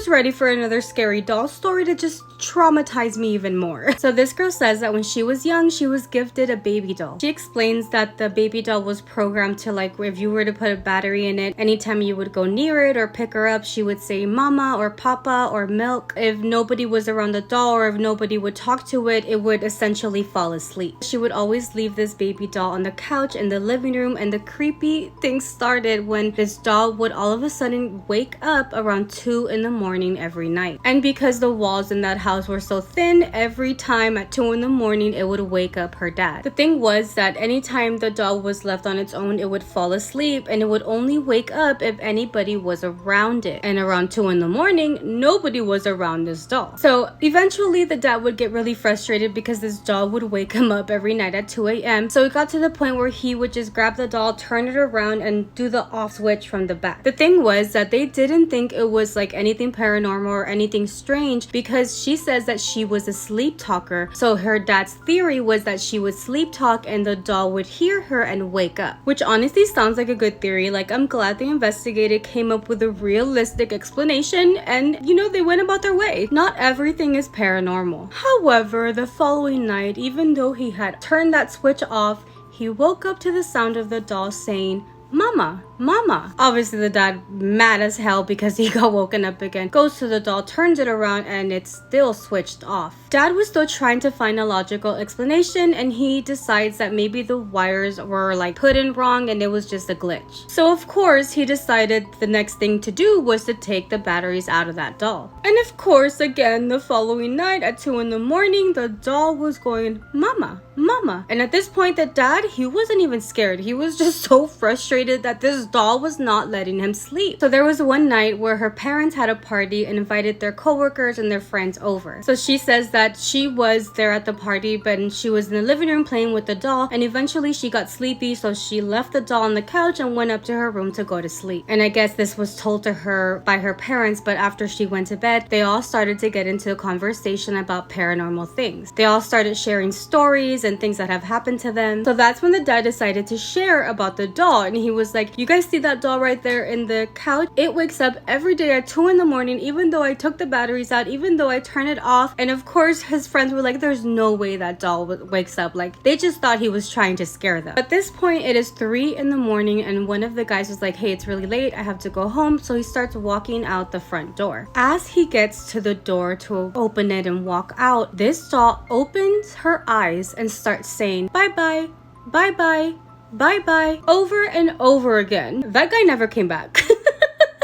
was ready for another scary doll story to just traumatize me even more. So this girl says that when she was young, she was gifted a baby doll. She explains that the baby doll was programmed to, like, if you were to put a battery in it, anytime you would go near it or pick her up, she would say mama or papa or milk. If nobody was around the doll or if nobody would talk to it, it would essentially fall asleep. She would always leave this baby doll on the couch in the living room, and the creepy thing started when this doll would all of a sudden wake up around 2 in the morning every night. And because the walls in that house were so thin, every time at 2 in the morning it would wake up her dad. The thing was that anytime the doll was left on its own, it would fall asleep, and it would only wake up if anybody was around it. And around 2 in the morning, nobody was around this doll. So eventually the dad would get really frustrated because this doll would wake him up every night at 2 a.m. So it got to the point where he would just grab the doll, turn it around, and do the off switch from the back. The thing was that they didn't think it was like anything paranormal or anything strange, because she says that she was a sleep talker. So her dad's theory was that she would sleep talk and the doll would hear her and wake up, which honestly sounds like a good theory. Like, I'm glad the investigator came up with a realistic explanation, and you know, they went about their way. Not everything is paranormal. However, the following night, even though he had turned that switch off, he woke up to the sound of the doll saying, "Mama, mama." Obviously the dad, mad as hell because he got woken up again, goes to the doll, turns it around, and it's still switched off. Dad was still trying to find a logical explanation, and he decides that maybe the wires were like put in wrong and it was just a glitch. So of course he decided the next thing to do was to take the batteries out of that doll. And of course, again, the following night at 2 in the morning, the doll was going, "Mama, mama." And at this point, the dad, he wasn't even scared. He was just so frustrated that this doll was not letting him sleep. So there was one night where her parents had a party and invited their coworkers and their friends over. So she says that she was there at the party, but she was in the living room playing with the doll, and eventually she got sleepy, so she left the doll on the couch and went up to her room to go to sleep. And I guess this was told to her by her parents, but after she went to bed, they all started to get into a conversation about paranormal things. They all started sharing stories and things that have happened to them. So that's when the dad decided to share about the doll, and he was like, "You guys see that doll right there in the couch? It wakes up every day at 2 in the morning, even though I took the batteries out, even though I turned it off." And of course his friends were like, "There's no way that doll wakes up." Like, they just thought he was trying to scare them. At this point, it is 3 in the morning, and one of the guys was like, "Hey, it's really late, I have to go home." So he starts walking out the front door. As he gets to the door to open it and walk out, this doll opens her eyes and starts saying, "Bye bye, bye bye, bye bye," over and over again. That guy never came back.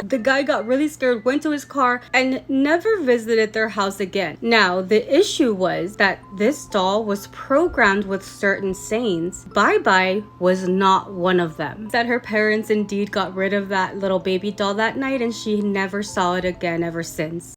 The guy got really scared, went to his car, and never visited their house again. Now, the issue was that this doll was programmed with certain sayings. Bye bye was not one of them. That her parents indeed got rid of that little baby doll that night, and she never saw it again ever since.